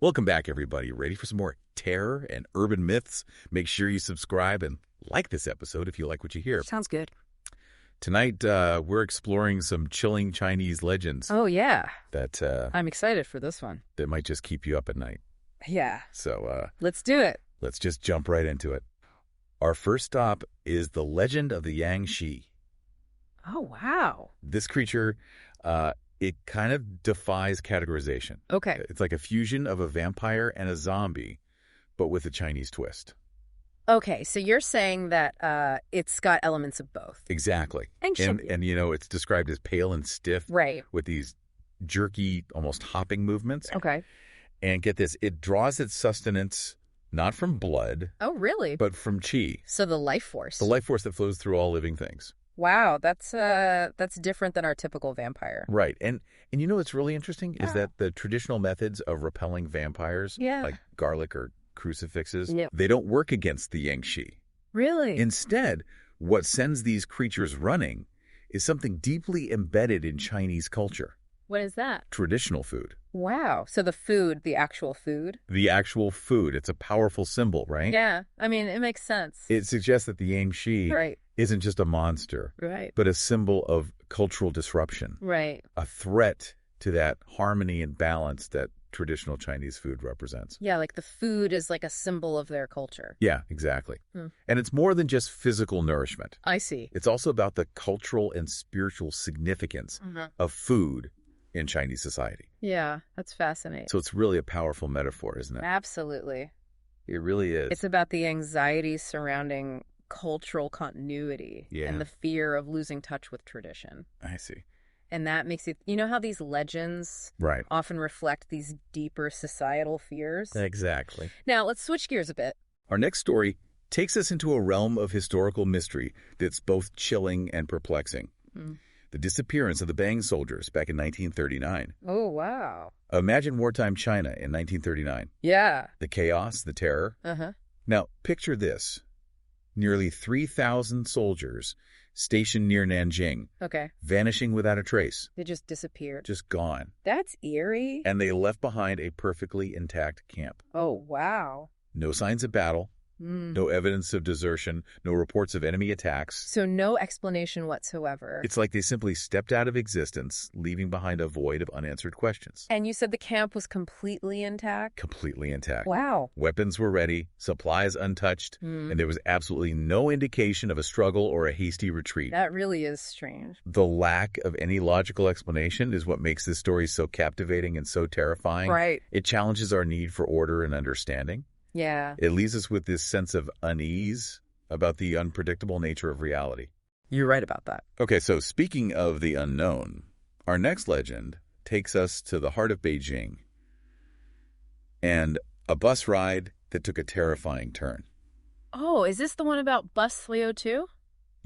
Welcome back, everybody. Ready for some more terror and urban myths? Make sure you subscribe and like this episode if you like what you hear. Sounds good. Tonight, we're exploring some chilling Chinese legends. Oh, yeah. That I'm excited for this one. that might just keep you up at night. Yeah. So Let's do it. let's just jump right into it. Our first stop is the legend of the Yang Shi. Oh, wow. This creature, it kind of defies categorization. Okay. It's like a fusion of a vampire and a zombie, but with a Chinese twist. Okay, so you're saying that it's got elements of both. Exactly. And should be. And you know, it's described as pale and stiff Right. with these jerky, almost hopping movements. Okay. And get this, it draws its sustenance not from blood, Oh, really? but from qi, So the life force. the life force that flows through all living things. Wow, that's different than our typical vampire. Right. And you know what's really interesting is Yeah. that the traditional methods of repelling vampires, Yeah. like garlic or crucifixes, Yep. they don't work against the Yang Shi. Really? Instead, what sends these creatures running is something deeply embedded in Chinese culture, What is that? traditional food. Wow. So the food, the actual food? The actual food, it's a powerful symbol, right? Yeah. I mean, it makes sense. It suggests that the Yang Shi Right. isn't just a monster, Right. but a symbol of cultural disruption, Right. a threat to that harmony and balance that traditional Chinese food represents. Yeah, like the food is like a symbol of their culture. Yeah, exactly. Hmm. And it's more than just physical nourishment. I see. It's also about the cultural and spiritual significance of food in Chinese society. Yeah, that's fascinating. So it's really a powerful metaphor, isn't it? Absolutely. It really is. It's about the anxiety surrounding cultural continuity Yeah. and the fear of losing touch with tradition. I see. And that makes you know how these legends Right. often reflect these deeper societal fears? Exactly. Now, let's switch gears a bit. Our next story takes us into a realm of historical mystery that's both chilling and perplexing. Mm. The disappearance of the Bang soldiers back in 1939. Oh, wow. Imagine wartime China in 1939. Yeah. The chaos, the terror. Uh-huh. Now, picture this. Nearly 3,000 soldiers stationed near Nanjing, Okay. vanishing without a trace, They just disappeared. just gone. That's eerie. And they left behind a perfectly intact camp. Oh, wow. No signs of battle, Mm. no evidence of desertion, no reports of enemy attacks. So no explanation whatsoever. It's like they simply stepped out of existence, leaving behind a void of unanswered questions. And you said the camp was completely intact? Completely intact. Wow. Weapons were ready, supplies untouched, Mm. and there was absolutely no indication of a struggle or a hasty retreat. That really is strange. The lack of any logical explanation is what makes this story so captivating and so terrifying. Right. It challenges our need for order and understanding. Yeah. It leaves us with this sense of unease about the unpredictable nature of reality. You're right about that. Okay, so speaking of the unknown, our next legend takes us to the heart of Beijing and a bus ride that took a terrifying turn. Oh, is this the one about Bus 302?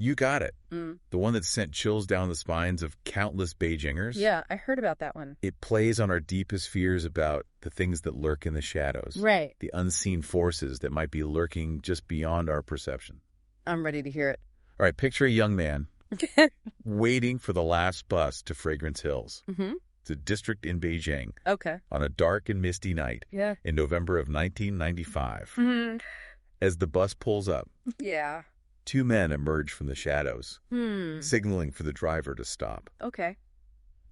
You got it. Mm. The one that sent chills down the spines of countless Beijingers. Yeah, I heard about that one. It plays on our deepest fears about the things that lurk in the shadows. Right. The unseen forces that might be lurking just beyond our perception. I'm ready to hear it. All right, picture a young man waiting for the last bus to Fragrance Hills. Mm-hmm. It's a district in Beijing Okay. on a dark and misty night Yeah. in November of 1995. Mm-hmm. As the bus pulls up, Yeah. two men emerge from the shadows, Hmm. signaling for the driver to stop. Okay.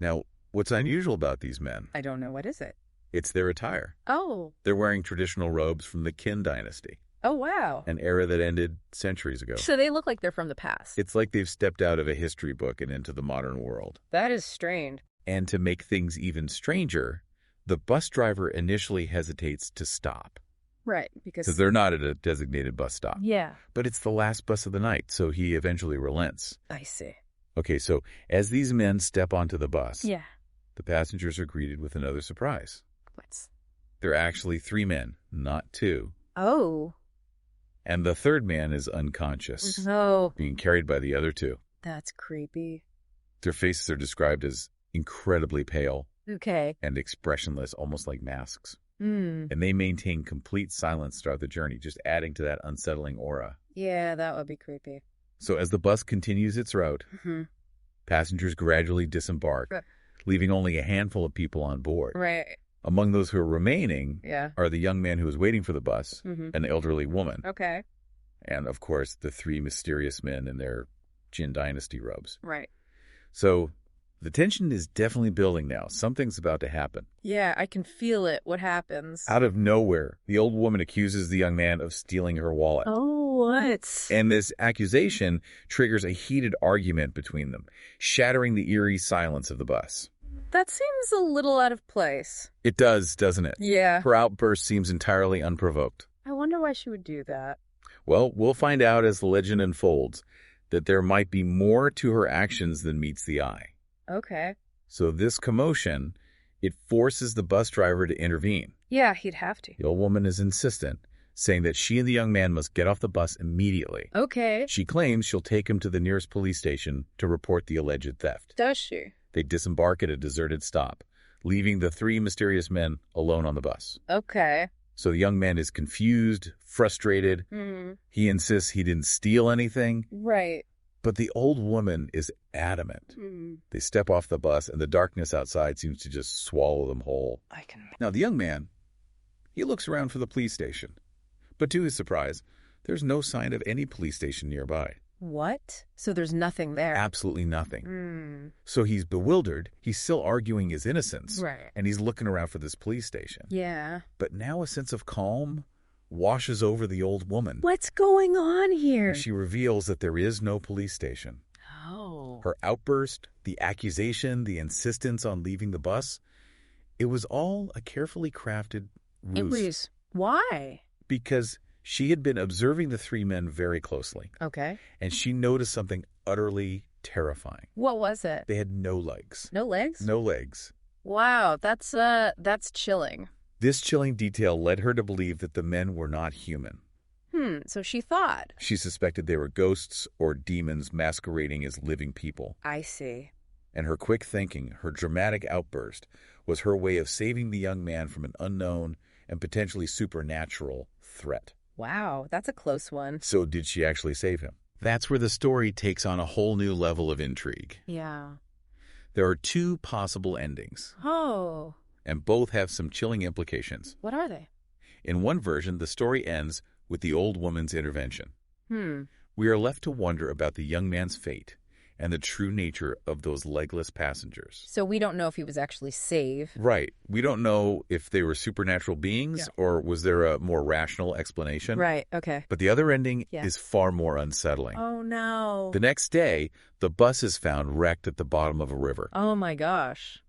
Now, what's unusual about these men? I don't know. What is it? It's their attire. Oh. They're wearing traditional robes from the Qin dynasty, Oh, wow. an era that ended centuries ago. So they look like they're from the past. It's like they've stepped out of a history book and into the modern world. That is strange. And to make things even stranger, the bus driver initially hesitates to stop Right. because Because. they're not at a designated bus stop. Yeah. But it's the last bus of the night, so he eventually relents. I see. Okay, so as these men step onto the bus, Yeah. the passengers are greeted with another surprise. What's. There are actually three men, not two. Oh. And the third man is unconscious, No. being carried by the other two. That's creepy. Their faces are described as incredibly pale Okay. and expressionless, almost like masks. Hmm. And they maintain complete silence throughout the journey, just adding to that unsettling aura. Yeah, that would be creepy. So as the bus continues its route, Mm-hmm. passengers gradually disembark, Right. leaving only a handful of people on board. Right. Among those who are remaining Yeah. are the young man who was waiting for the bus, Mm-hmm. an elderly woman, Okay. and, of course, the three mysterious men in their Jin Dynasty robes. Right. So the tension is definitely building now. Something's about to happen. Yeah, I can feel it. What happens? Out of nowhere, the old woman accuses the young man of stealing her wallet. Oh, what? And this accusation triggers a heated argument between them, shattering the eerie silence of the bus. That seems a little out of place. It does, doesn't it? Yeah. Her outburst seems entirely unprovoked. I wonder why she would do that. Well, we'll find out as the legend unfolds that there might be more to her actions than meets the eye. Okay. So this commotion, it forces the bus driver to intervene. Yeah, he'd have to. The old woman is insistent, saying that she and the young man must get off the bus immediately. Okay. She claims she'll take him to the nearest police station to report the alleged theft. Does she? They disembark at a deserted stop, leaving the three mysterious men alone on the bus. Okay. So the young man is confused, frustrated. Mm-hmm. He insists he didn't steal anything, Right. but the old woman is adamant. Mm-hmm. They step off the bus, and the darkness outside seems to just swallow them whole. I can... Now, the young man, he looks around for the police station. But to his surprise, there's no sign of any police station nearby. What? So there's nothing there? Absolutely nothing. Mm. So he's bewildered. He's still arguing his innocence. Right. And he's looking around for this police station. Yeah. But now a sense of calm washes over the old woman. What's going on here? She reveals that there is no police station. Oh. Her outburst, the accusation, the insistence on leaving the bus, it was all a carefully crafted ruse. It was... Why? Because she had been observing the three men very closely, Okay. and she noticed something utterly terrifying. What was it? They had no legs. No legs? No legs. Wow, that's chilling. This chilling detail led her to believe that the men were not human. So she thought. She suspected they were ghosts or demons masquerading as living people. I see. And her quick thinking, her dramatic outburst, was her way of saving the young man from an unknown and potentially supernatural threat. Wow, that's a close one. So did she actually save him? That's where the story takes on a whole new level of intrigue. Yeah. There are two possible endings, Oh. and both have some chilling implications. What are they? In one version, the story ends with the old woman's intervention. We are left to wonder about the young man's fate and the true nature of those legless passengers. So we don't know if he was actually saved. Right. We don't know if they were supernatural beings or was there a more rational explanation. Right, okay. But the other ending is far more unsettling. Oh, no. The next day, the bus is found wrecked at the bottom of a river. Oh, my gosh.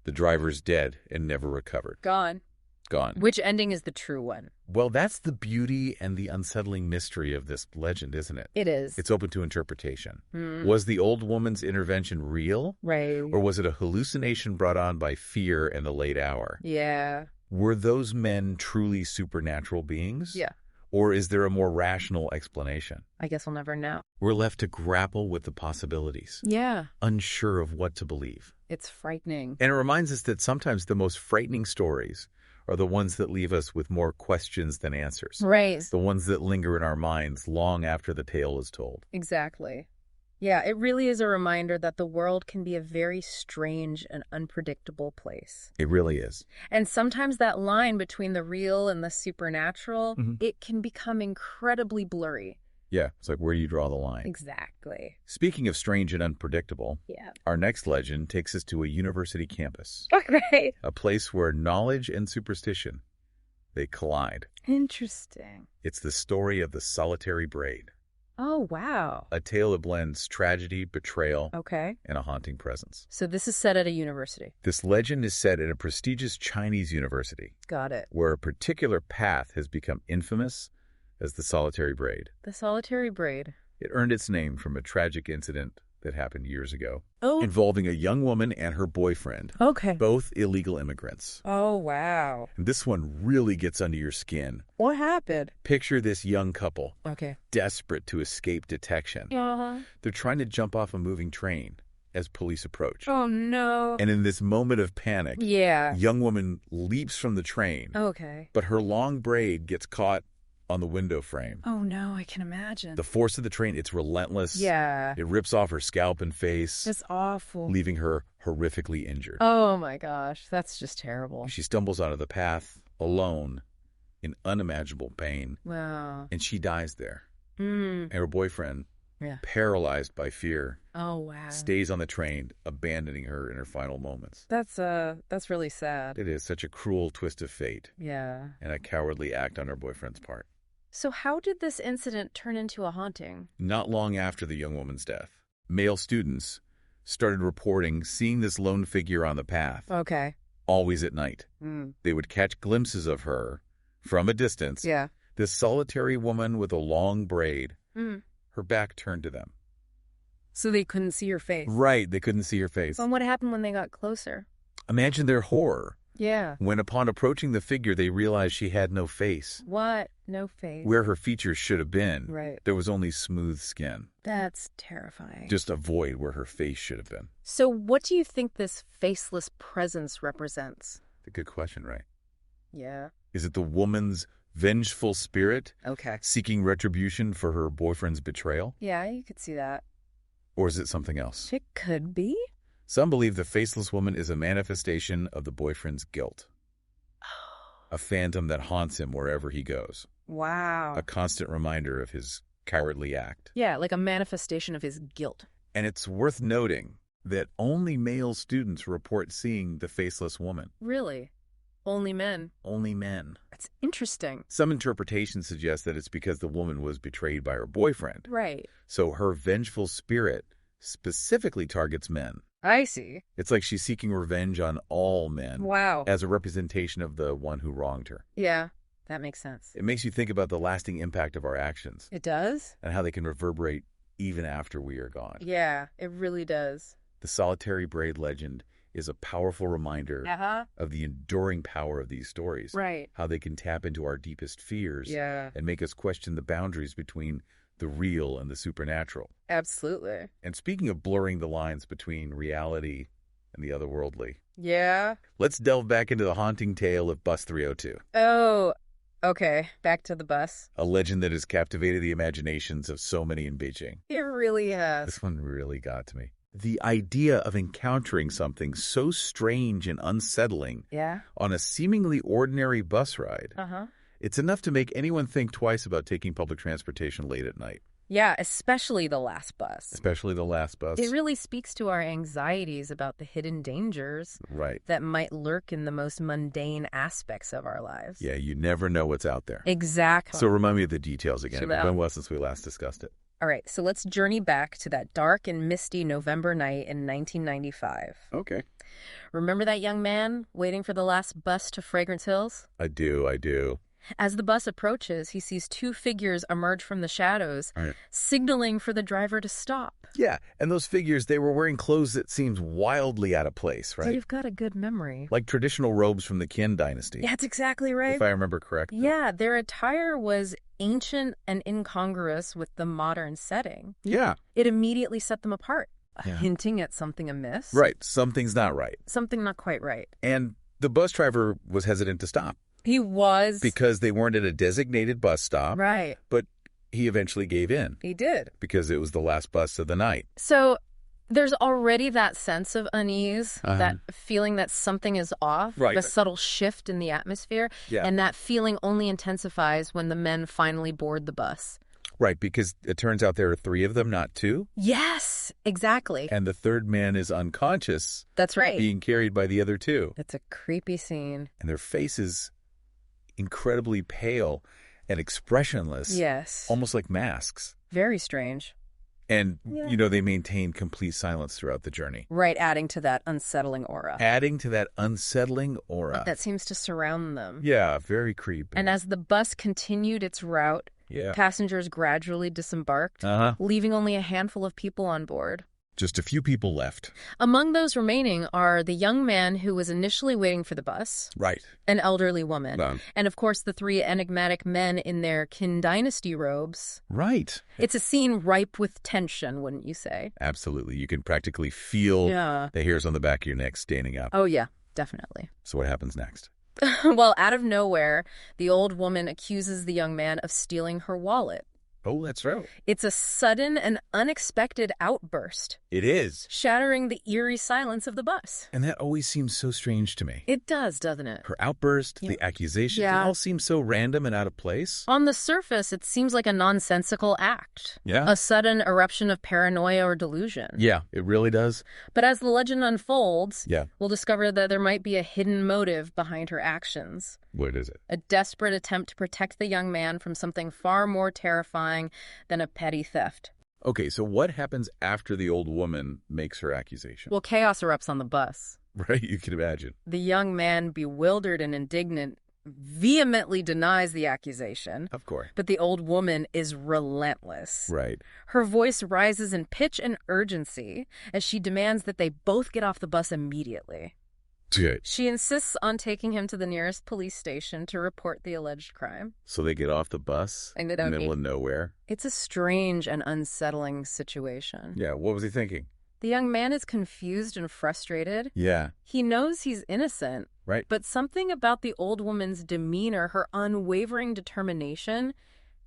The driver's dead and never recovered. Gone. Gone. Which ending is the true one? Well, that's the beauty and the unsettling mystery of this legend, isn't it? It is. It's open to interpretation. Was the old woman's intervention real? Right. Or was it a hallucination brought on by fear and the late hour? Yeah. Were those men truly supernatural beings? Yeah. Or is there a more rational explanation? I guess we'll never know. We're left to grapple with the possibilities, Yeah. unsure of what to believe. It's frightening. And it reminds us that sometimes the most frightening stories are the ones that leave us with more questions than answers. Right. The ones that linger in our minds long after the tale is told. Exactly. Yeah, it really is a reminder that the world can be a very strange and unpredictable place. It really is. And sometimes that line between the real and the supernatural, it can become incredibly blurry. Yeah, it's like, where do you draw the line? Exactly. Speaking of strange and unpredictable, our next legend takes us to a university campus. Okay. A place where knowledge and superstition, they collide. Interesting. It's the story of the solitary braid. Oh, wow. A tale that blends tragedy, betrayal, Okay. and a haunting presence. So this is set at a university. This legend is set at a prestigious Chinese university, Got it. where a particular path has become infamous as the solitary braid. The solitary braid. It earned its name from a tragic incident that happened years ago, Oh. involving a young woman and her boyfriend, Okay. both illegal immigrants. Oh, wow. And this one really gets under your skin. What happened? Picture this young couple, Okay. desperate to escape detection. They're trying to jump off a moving train as police approach. Oh, no. And in this moment of panic, Yeah. young woman leaps from the train, Okay. but her long braid gets caught on the window frame. Oh, no, I can imagine. The force of the train, it's relentless. Yeah. It rips off her scalp and face, It's awful. leaving her horrifically injured. Oh, my gosh. That's just terrible. She stumbles onto the path, alone, in unimaginable pain, Wow. and she dies there. Mm. And her boyfriend, Yeah. paralyzed by fear, Oh, wow. stays on the train, abandoning her in her final moments. That's really sad. It is such a cruel twist of fate, Yeah. and a cowardly act on her boyfriend's part. So how did this incident turn into a haunting? Not long after the young woman's death, male students started reporting seeing this lone figure on the path, Okay. always at night. Mm. They would catch glimpses of her from a distance, Yeah. this solitary woman with a long braid, Mm. her back turned to them. So they couldn't see your face. Right, they couldn't see her face. And what happened when they got closer? Imagine their horror Yeah. when upon approaching the figure they realized she had no face. What? No face. Where her features should have been, Right. there was only smooth skin. That's terrifying. Just a void where her face should have been. So what do you think this faceless presence represents? A good question, right? Yeah. Is it the woman's vengeful spirit Okay. seeking retribution for her boyfriend's betrayal? Yeah, you could see that. Or is it something else? It could be. Some believe the faceless woman is a manifestation of the boyfriend's guilt. A phantom that haunts him wherever he goes. Wow. A constant reminder of his cowardly act. Yeah, like a manifestation of his guilt. And it's worth noting that only male students report seeing the faceless woman. Really? Only men. Only men. That's interesting. Some interpretations suggest that it's because the woman was betrayed by her boyfriend. Right. So her vengeful spirit specifically targets men. I see. It's like she's seeking revenge on all men Wow. as a representation of the one who wronged her. Yeah, that makes sense. It makes you think about the lasting impact of our actions It does? and how they can reverberate even after we are gone. Yeah, it really does. The solitary braid legend is a powerful reminder Uh-huh. of the enduring power of these stories. Right. How they can tap into our deepest fears Yeah. and make us question the boundaries between the real and the supernatural. Absolutely. And speaking of blurring the lines between reality and the otherworldly, Yeah. let's delve back into the haunting tale of Bus 302, Oh, okay. Back to the bus. a legend that has captivated the imaginations of so many in Beijing. It really has. This one really got to me. The idea of encountering something so strange and unsettling Yeah? on a seemingly ordinary bus ride, Uh-huh. it's enough to make anyone think twice about taking public transportation late at night, Yeah, especially the last bus. especially the last bus. It really speaks to our anxieties about the hidden dangers Right. that might lurk in the most mundane aspects of our lives. Yeah, you never know what's out there. Exactly. So remind me of the details again. Chill It's out. been a while since we last discussed it. All right, so let's journey back to that dark and misty November night in 1995. Okay. Remember that young man waiting for the last bus to Fragrance Hills? I do. As the bus approaches, he sees two figures emerge from the shadows, Right. signaling for the driver to stop. Yeah, and those figures, they were wearing clothes that seemed wildly out of place, So right? you've got a good memory. Like traditional robes from the Qin dynasty, Yeah, that's exactly right. if I remember correctly. Yeah, their attire was ancient and incongruous with the modern setting. Yeah. It immediately set them apart, Yeah. hinting at something amiss. Right, something's not right. Something not quite right. And the bus driver was hesitant to stop He was. because they weren't at a designated bus stop, Right. but he eventually gave in He did. because it was the last bus of the night. So there's already that sense of unease, Uh-huh. that feeling that something is off, Right. the subtle shift in the atmosphere. Yeah. And that feeling only intensifies when the men finally board the bus. Right, because it turns out there are three of them, not two. Yes, exactly. And the third man is unconscious, That's right. being carried by the other two. It's a creepy scene. And their faces incredibly pale and expressionless, Yes. almost like masks. Very strange. And, Yeah. they maintain complete silence throughout the journey, Right, adding to that unsettling aura adding to that unsettling aura. that seems to surround them. Yeah, very creepy. And as the bus continued its route, Yeah. passengers gradually disembarked, Uh-huh. leaving only a handful of people on board. Just a few people left. Among those remaining are the young man who was initially waiting for the bus, Right. an elderly woman, Um, and of course the three enigmatic men in their Qin dynasty robes. Right. It's a scene ripe with tension, wouldn't you say? Absolutely. You can practically feel Yeah. the hairs on the back of your neck standing up. Oh, yeah, definitely. So what happens next? Well, out of nowhere, the old woman accuses the young man of stealing her wallet. Oh, that's right. It's a sudden and unexpected outburst, It is. shattering the eerie silence of the bus. And that always seems so strange to me. It does, doesn't it? Her outburst, Yeah. the accusations, Yeah. it all seems so random and out of place. On the surface, it seems like a nonsensical act. Yeah. A sudden eruption of paranoia or delusion. Yeah, it really does. But as the legend unfolds, Yeah. we'll discover that there might be a hidden motive behind her actions. What is it? A desperate attempt to protect the young man from something far more terrifying than a petty theft. Okay, so what happens after the old woman makes her accusation? Well, chaos erupts on the bus. Right, you can imagine. The young man, bewildered and indignant, vehemently denies the accusation. Of course. But the old woman is relentless. Right. Her voice rises in pitch and urgency as she demands that they both get off the bus immediately. Good. She insists on taking him to the nearest police station to report the alleged crime. So they get off the bus in the middle of nowhere. It's a strange and unsettling situation. Yeah, what was he thinking? The young man is confused and frustrated. Yeah. He knows he's innocent, Right. but something about the old woman's demeanor, her unwavering determination,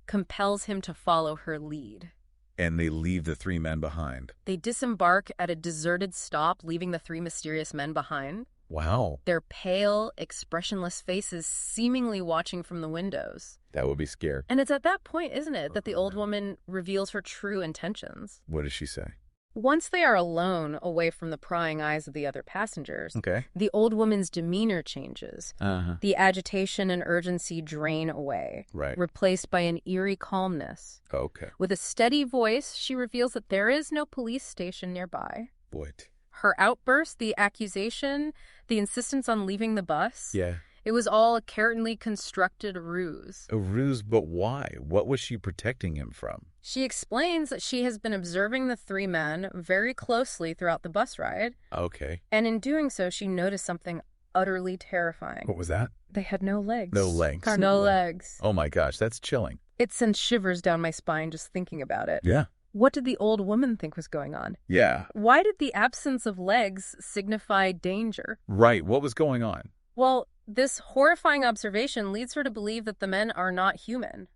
compels him to follow her lead. And they leave the three men behind. They disembark at a deserted stop, leaving the three mysterious men behind. Wow. Their pale, expressionless faces seemingly watching from the windows. That would be scary. And it's at that point, isn't it, that the old woman reveals her true intentions. What does she say? Once they are alone, away from the prying eyes of the other passengers, Okay. the old woman's demeanor changes. Uh-huh. The agitation and urgency drain away, Right. replaced by an eerie calmness. Okay. With a steady voice, she reveals that there is no police station nearby. What? Her outburst, the accusation, the insistence on leaving the bus, Yeah. it was all a carefully constructed ruse. A ruse, but why? What was she protecting him from? She explains that she has been observing the three men very closely throughout the bus ride, Okay. and in doing so, she noticed something utterly terrifying. What was that? They had no legs. No legs. No legs. Oh my gosh, that's chilling. It sends shivers down my spine just thinking about it. Yeah. What did the old woman think was going on? Yeah. Why did the absence of legs signify danger? Right. What was going on? Well, this horrifying observation leads her to believe that the men are not human.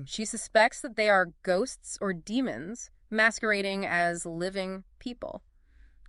She suspects that they are ghosts or demons masquerading as living people.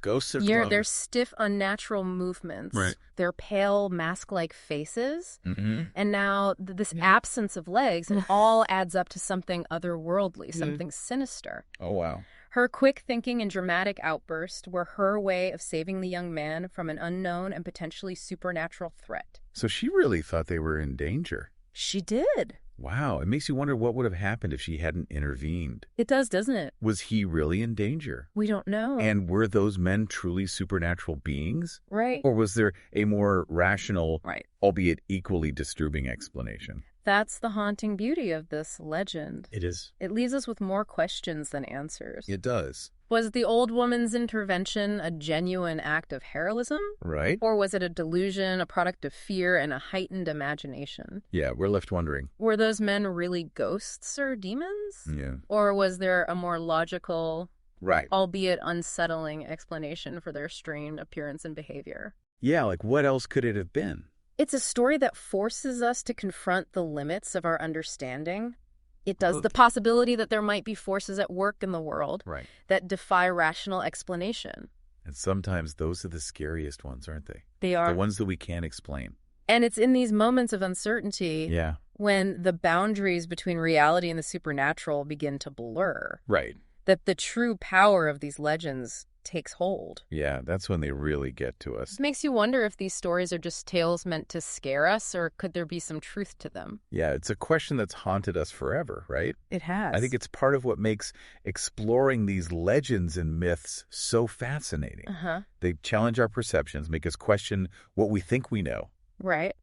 Ghosts are Their stiff, unnatural movements, Right. their pale, mask-like faces, Mm-hmm. and now this absence of legs, it all adds up to something otherworldly, something sinister. Oh, wow. Her quick thinking and dramatic outburst were her way of saving the young man from an unknown and potentially supernatural threat. So she really thought they were in danger. She did. Wow. It makes you wonder what would have happened if she hadn't intervened. It does, doesn't it? Was he really in danger? We don't know. And were those men truly supernatural beings? Right. Or was there a more rational, Right. albeit equally disturbing explanation? That's the haunting beauty of this legend. It is. It leaves us with more questions than answers. It does. Was the old woman's intervention a genuine act of heroism? Right? Or was it a delusion, a product of fear, and a heightened imagination? Yeah, we're left wondering. Were those men really ghosts or demons? Yeah. Or was there a more logical, Right. albeit unsettling, explanation for their strained appearance and behavior? Yeah, like what else could it have been? It's a story that forces us to confront the limits of our understanding. It does the possibility that there might be forces at work in the world Right. that defy rational explanation. And sometimes those are the scariest ones, aren't they? They are. The ones that we can't explain. And it's in these moments of uncertainty Yeah. when the boundaries between reality and the supernatural begin to blur, Right. that the true power of these legends takes hold. Yeah, that's when they really get to us. It makes you wonder if these stories are just tales meant to scare us, or could there be some truth to them? Yeah, it's a question that's haunted us forever, right? It has. I think it's part of what makes exploring these legends and myths so fascinating. Uh-huh. They challenge our perceptions, make us question what we think we know. Right.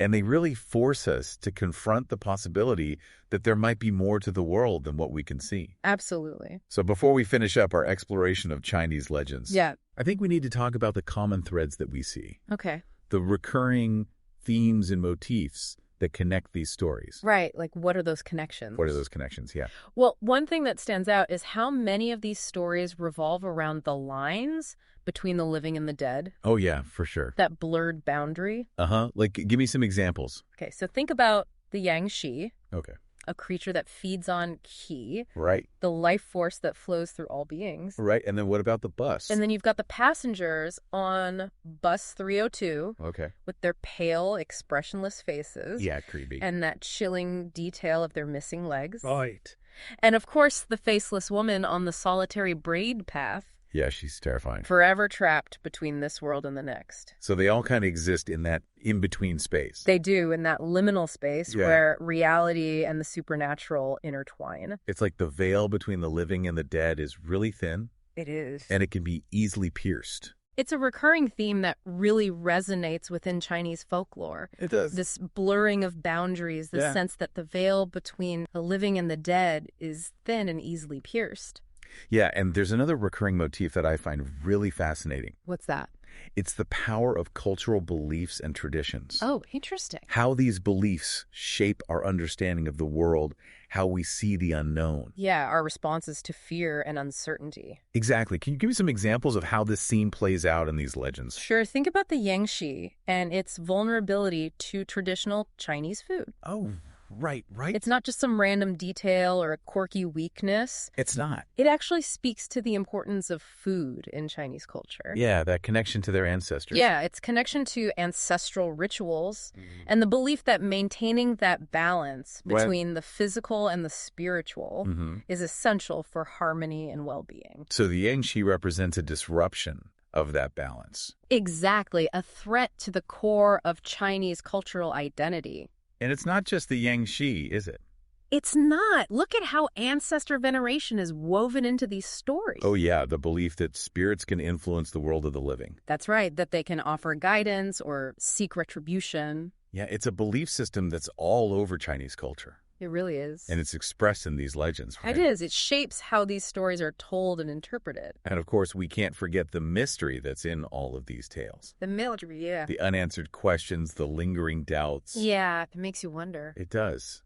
And they really force us to confront the possibility that there might be more to the world than what we can see. Absolutely. So before we finish up our exploration of Chinese legends, Yeah. I think we need to talk about the common threads that we see. Okay. The recurring themes and motifs that connect these stories. Right. Like, what are those connections? What are those connections? Yeah. Well, one thing that stands out is how many of these stories revolve around the lines between the living and the dead. Oh, yeah, for sure. That blurred boundary. Like, give me some examples. Okay, so think about the Yang Shi, Okay. a creature that feeds on qi, Right. the life force that flows through all beings. Right. And then what about the bus? And then you've got the passengers on bus 302 Okay. with their pale, expressionless faces. Yeah, creepy. And that chilling detail of their missing legs. Right. And of course, the faceless woman on the solitary braid path. Yeah, she's terrifying. Forever trapped between this world and the next. So they all kind of exist in that in-between space. They do, in that liminal space where reality and the supernatural intertwine. It's like the veil between the living and the dead is really thin. It is. And it can be easily pierced. It's a recurring theme that really resonates within Chinese folklore. It does. This blurring of boundaries, the sense that the veil between the living and the dead is thin and easily pierced. Yeah, and there's another recurring motif that I find really fascinating. What's that? It's the power of cultural beliefs and traditions. Oh, interesting. How these beliefs shape our understanding of the world, how we see the unknown. Yeah, our responses to fear and uncertainty. Exactly. Can you give me some examples of how this scene plays out in these legends? Sure. Think about the Yang Shi and its vulnerability to traditional Chinese food. Oh, right. It's not just some random detail or a quirky weakness. It's not. It actually speaks to the importance of food in Chinese culture. Yeah, that connection to their ancestors. Yeah, its connection to ancestral rituals and the belief that maintaining that balance between the physical and the spiritual is essential for harmony and well-being. So the Yang Shi represents a disruption of that balance. Exactly, a threat to the core of Chinese cultural identity. And it's not just the Yang Shi, is it? It's not. Look at how ancestor veneration is woven into these stories. Oh, yeah, the belief that spirits can influence the world of the living. That's right, that they can offer guidance or seek retribution. Yeah, it's a belief system that's all over Chinese culture. It really is. And it's expressed in these legends, right? It is. It shapes how these stories are told and interpreted. And of course, we can't forget the mystery that's in all of these tales. The military, yeah. The unanswered questions, the lingering doubts. Yeah, it makes you wonder. It does.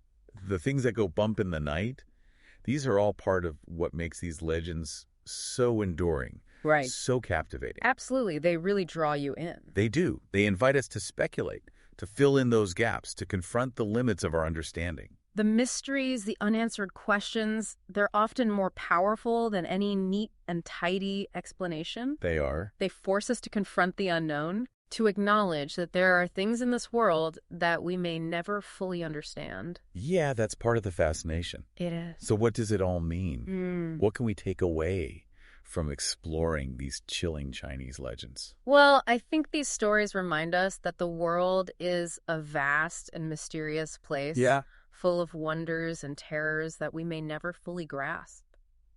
The things that go bump in the night, these are all part of what makes these legends so enduring. Right. So captivating. Absolutely. They really draw you in. They do. They invite us to speculate, to fill in those gaps, to confront the limits of our understanding. The mysteries, the unanswered questions, they're often more powerful than any neat and tidy explanation. They are. They force us to confront the unknown, to acknowledge that there are things in this world that we may never fully understand. Yeah, that's part of the fascination. It is. So what does it all mean? What can we take away from exploring these chilling Chinese legends? Well, I think these stories remind us that the world is a vast and mysterious place. Yeah. Full of wonders and terrors that we may never fully grasp.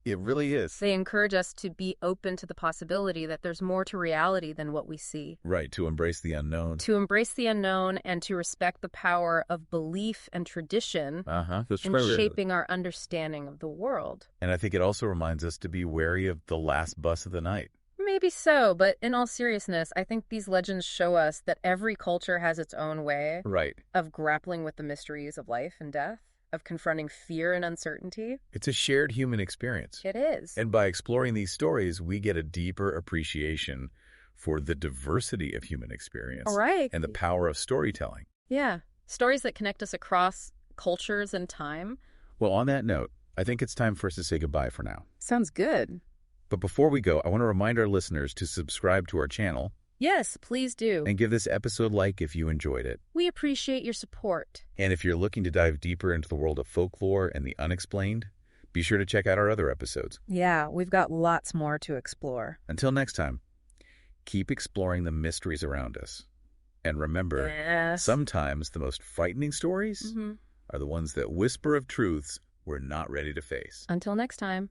It really is. They encourage us to be open to the possibility that there's more to reality than what we see. Right, to embrace the unknown. To embrace the unknown and to respect the power of belief and tradition in shaping our understanding of the world. And I think it also reminds us to be wary of the last bus of the night. Maybe so, but in all seriousness, I think these legends show us that every culture has its own way of grappling with the mysteries of life and death, of confronting fear and uncertainty. It's a shared human experience. It is. And by exploring these stories, we get a deeper appreciation for the diversity of human experience. Right. And the power of storytelling. Yeah. Stories that connect us across cultures and time. Well, on that note, I think it's time for us to say goodbye for now. Sounds good. But before we go, I want to remind our listeners to subscribe to our channel. Yes, please do. And give this episode a like if you enjoyed it. We appreciate your support. And if you're looking to dive deeper into the world of folklore and the unexplained, be sure to check out our other episodes. Yeah, we've got lots more to explore. Until next time, keep exploring the mysteries around us. And remember, sometimes the most frightening stories are the ones that whisper of truths we're not ready to face. Until next time.